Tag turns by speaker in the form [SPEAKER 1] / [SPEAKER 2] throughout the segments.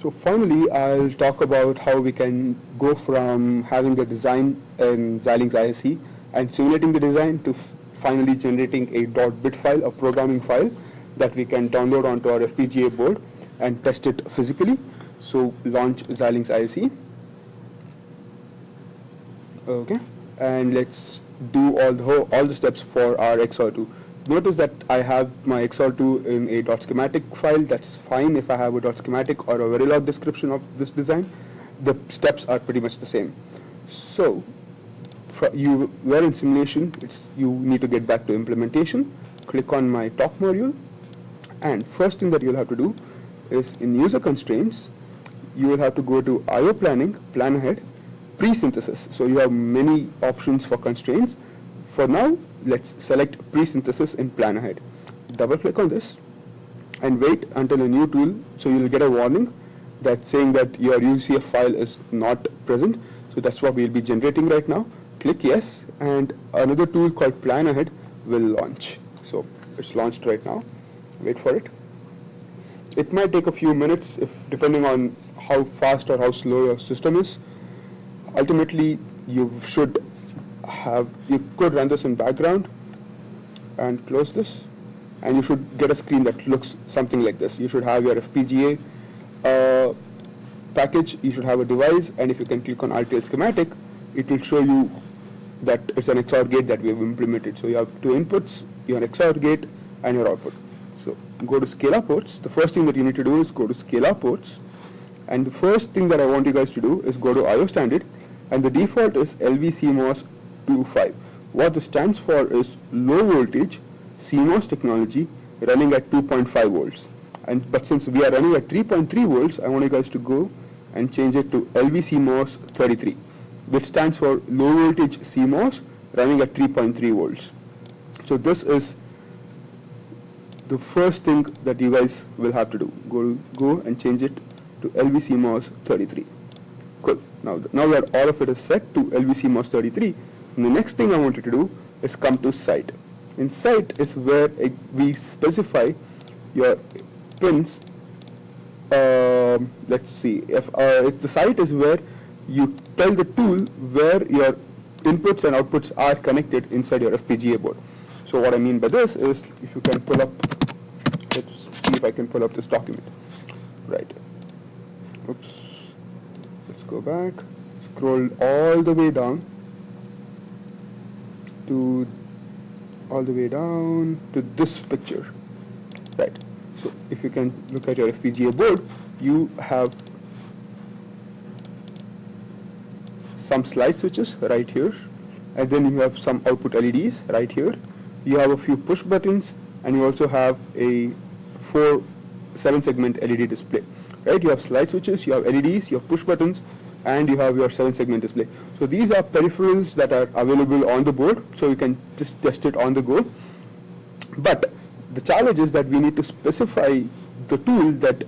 [SPEAKER 1] So finally, I'll talk about how we can go from having the design in Xilinx ISE and simulating the design to finally generating a .bit file, a programming file that we can download onto our FPGA board and test it physically. So launch Xilinx ISE. Okay, and let's do all the steps for our XOR2. Notice that I have my XOR2 in a .schematic file. That's fine if I have a .schematic or a Verilog description of this design. The steps are pretty much the same. So you were in simulation, you need to get back to implementation. Click on my top module, and first thing that you'll have to do is in user constraints, you will have to go to IO planning, plan ahead, pre-synthesis. So you have many options for constraints. For now, let's select pre-synthesis in plan ahead. Double click on this and wait until a new tool. So you'll get a warning that's saying that your UCF file is not present. So that's what we'll be generating right now. Click yes, and another tool called plan ahead will launch. So it's launched right now. Wait for it. It might take a few minutes depending on how fast or how slow your system is. Ultimately, you could run this in background and close this, and you should get a screen that looks something like this. You should have your FPGA package, you should have a device, and if you can click on RTL schematic, it will show you that it's an XOR gate that we have implemented. So you have two inputs, your XOR gate and your output. So go to Scalar ports. The first thing that you need to do is go to Scalar ports, and the first thing that I want you guys to do is go to IO standard, and the default is LV-CMOS 2.5. What this stands for is low voltage CMOS technology running at 2.5 volts. But since we are running at 3.3 volts, I want you guys to go and change it to LV-CMOS 33, which stands for low voltage CMOS running at 3.3 volts. So this is the first thing that you guys will have to do. Go and change it to LV-CMOS 33. Cool. Now that all of it is set to LV-CMOS 33, the next thing I want you to do is come to site. In site is where we specify your pins. Let's see, if the site is where you tell the tool where your inputs and outputs are connected inside your FPGA board. So what I mean by this is, if you can pull up, let's see if I can pull up this document. Right. Oops. Let's go back. Scroll all the way down to this picture. Right. So if you can look at your FPGA board, you have some slide switches right here, and then you have some output LEDs right here. You have a few push buttons, and you also have a 7-segment LED display. Right? You have slide switches, you have LEDs, you have push buttons, and you have your 7-segment display. So these are peripherals that are available on the board, so you can just test it on the go. But the challenge is that we need to specify the tool that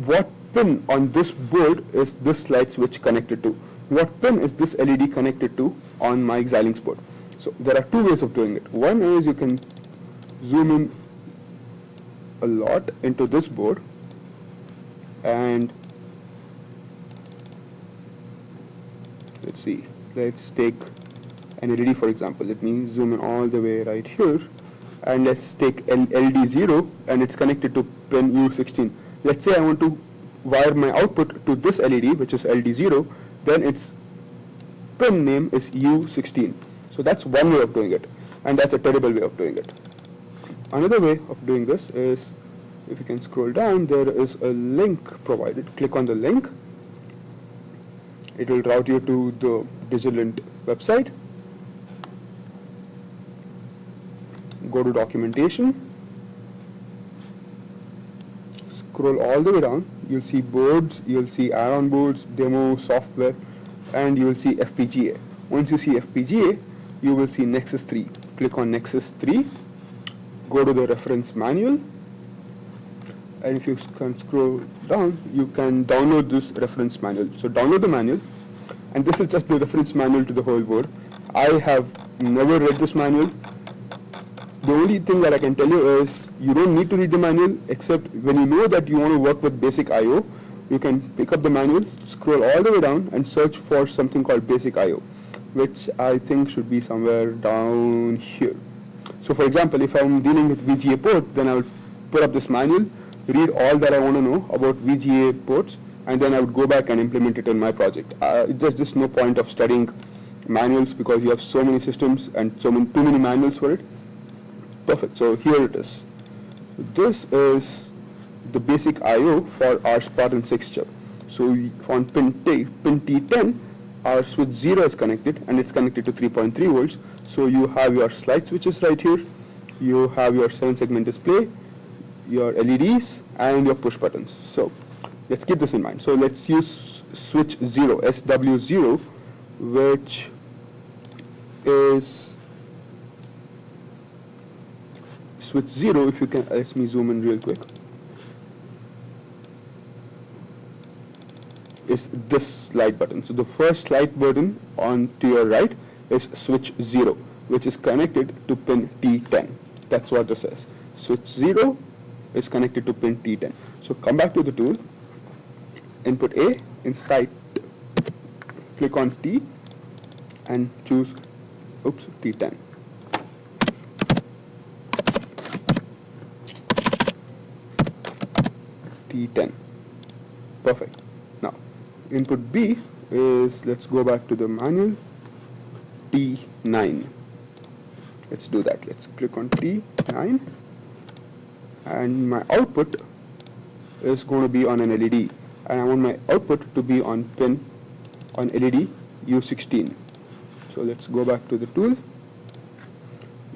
[SPEAKER 1] what pin on this board is this slide switch connected to, what pin is this LED connected to on my Xilinx board. So there are two ways of doing it. One is you can zoom in a lot into this board, and let's see, let's take an LED for example. Let me zoom in all the way right here, and let's take LD0, and it's connected to pin U16. Let's say I want to wire my output to this LED, which is LD0, then its pin name is U16. So that's one way of doing it, and that's a terrible way of doing it. Another way of doing this is, if you can scroll down, there is a link provided. Click on the link. It will route you to the Digilent website. Go to documentation. Scroll all the way down. You'll see boards, you'll see add-on boards, demo, software, and you'll see FPGA. Once you see FPGA, you will see Nexus 3. Click on Nexus 3. Go to the reference manual. And if you can scroll down, you can download this reference manual. So download the manual, and this is just the reference manual to the whole board. I have never read this manual. The only thing that I can tell you is you don't need to read the manual, except when you know that you want to work with basic I/O. you can pick up the manual, scroll all the way down and search for something called basic IO, which I think should be somewhere down here. So for example, if I'm dealing with VGA port, then I would pull up this manual, read all that I want to know about VGA ports, and then I would go back and implement it in my project. There's just no point of studying manuals because you have so many systems and too many manuals for it. Perfect. So here it is. This is the basic I/O for our Spartan 6 chip. So on pin T10, our switch 0 is connected and it's connected to 3.3 volts. So you have your slide switches right here. You have your 7-segment display, your LEDs, and your push buttons. So let's keep this in mind. So let's use switch 0, SW0, which is switch 0. If you can, let me zoom in real quick. Is this slide button. So the first slide button on to your right is switch 0, which is connected to pin T10. That's what this is. Switch 0 is connected to pin T10. So come back to the tool, input A, inside click on T and choose T10. T10. Perfect. Now input B is, let's go back to the manual, T9. Let's do that. Let's click on T9 and my output is going to be on an LED and I want my output to be on LED U16. So let's go back to the tool,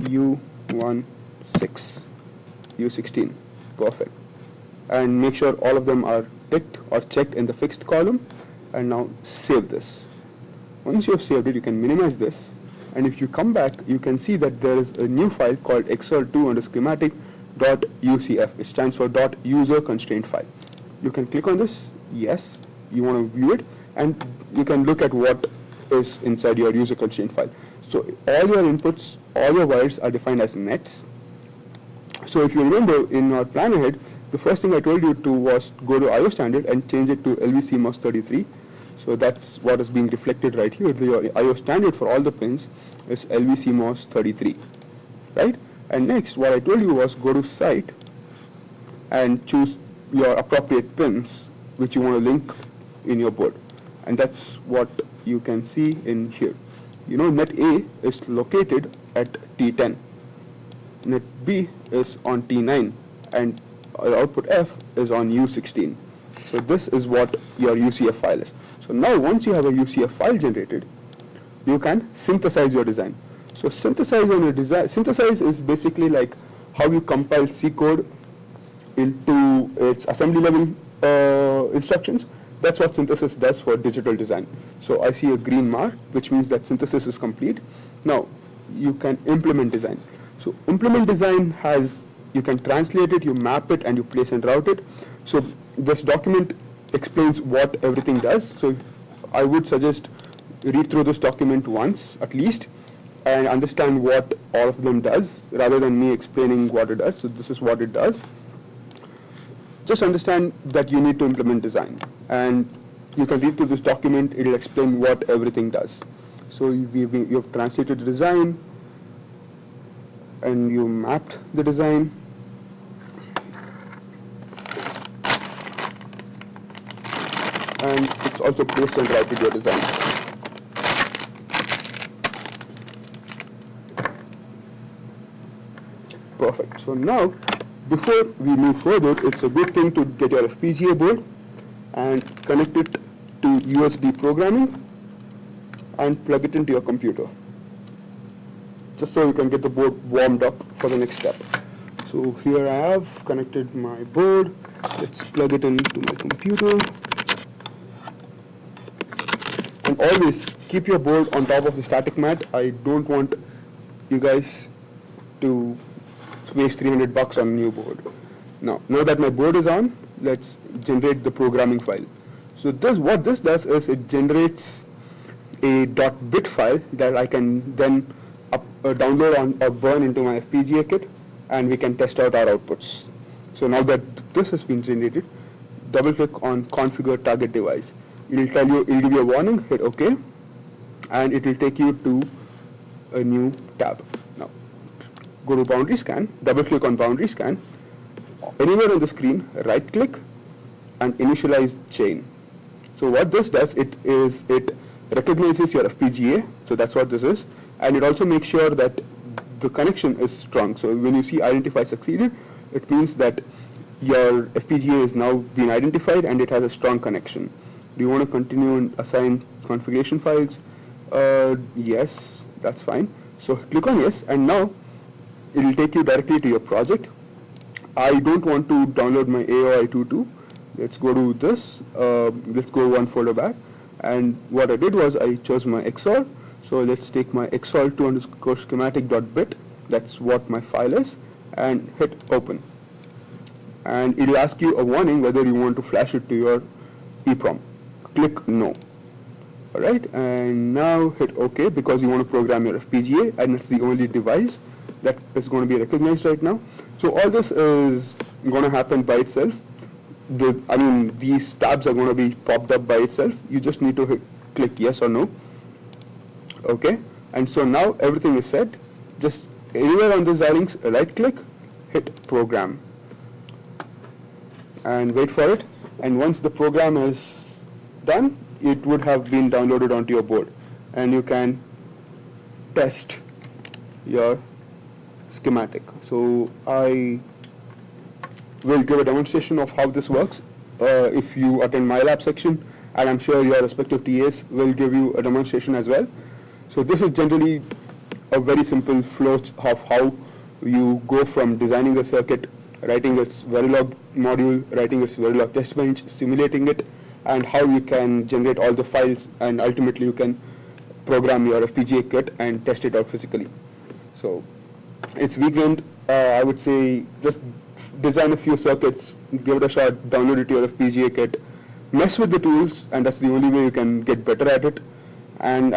[SPEAKER 1] U16. Perfect. And make sure all of them are ticked or checked in the fixed column, and now save this. Once you have saved it, you can minimize this, and if you come back, you can see that there is a new file called xl2_schematic.ucf. It stands for .user constraint file. You can click on this. Yes, you want to view it, and you can look at what is inside your user constraint file. So all your inputs, all your wires are defined as nets. So if you remember in our plan ahead, the first thing I told you to was go to IO standard and change it to LVCMOS 33. So that's what is being reflected right here. The IO standard for all the pins is LVCMOS 33, right? And next, what I told you was go to site and choose your appropriate pins which you want to link in your board. And that's what you can see in here. You know, net A is located at T10. Net B is on T9 and output F is on U16. So this is what your UCF file is. So now once you have a UCF file generated, you can synthesize your design. So synthesize is basically like how you compile C code into its assembly level instructions. That's what synthesis does for digital design. So I see a green mark, which means that synthesis is complete. Now you can implement design. So implement design has, you can translate it, you map it, and you place and route it. So this document explains what everything does. So I would suggest read through this document once at least and understand what all of them does rather than me explaining what it does. So this is what it does. Just understand that you need to implement design, and you can read through this document. It will explain what everything does. So you have translated the design and you mapped the design. And it's also placed and routed your design. Perfect. So now, before we move further, it's a good thing to get your FPGA board and connect it to USB programming and plug it into your computer, just so you can get the board warmed up for the next step. So here I have connected my board. Let's plug it into my computer. And always keep your board on top of the static mat. I don't want you guys to waste $300 on a new board. Now that my board is on, let's generate the programming file. So what this does is it generates a .bit file that I can then download or burn into my FPGA kit, and we can test out our outputs. So now that this has been generated, double click on configure target device. It'll give you a warning, hit OK, and it will take you to a new tab. Now go to boundary scan, double click on boundary scan. Anywhere on the screen, right click and initialize chain. So what this does, it recognizes your FPGA, so that's what this is, and it also makes sure that the connection is strong. So when you see identify succeeded, it means that your FPGA is now been identified and it has a strong connection. Do you want to continue and assign configuration files? Yes, that's fine. So click on yes, and now it will take you directly to your project. I don't want to download my AOI22. Let's go to this. Let's go one folder back. And what I did was I chose my XOR. So let's take my XOR2_schematic.bit. That's what my file is, and hit open. And it will ask you a warning whether you want to flash it to your EEPROM. Click no. Alright, and now hit OK because you want to program your FPGA, and it's the only device that is going to be recognized right now. So all this is going to happen by itself. These tabs are going to be popped up by itself. You just need to click yes or no. Okay, and so now everything is set. Just anywhere on the Xilinx, right click, hit program, and wait for it. And once the program is done, it would have been downloaded onto your board, and you can test your schematic. So I will give a demonstration of how this works if you attend my lab section, and I'm sure your respective TAs will give you a demonstration as well. So this is generally a very simple flow of how you go from designing a circuit, writing its Verilog module, writing its Verilog test bench, simulating it, and how you can generate all the files, and ultimately you can program your FPGA kit and test it out physically. So it's weekend. I would say just design a few circuits, give it a shot, download it to your FPGA kit, mess with the tools, and that's the only way you can get better at it. And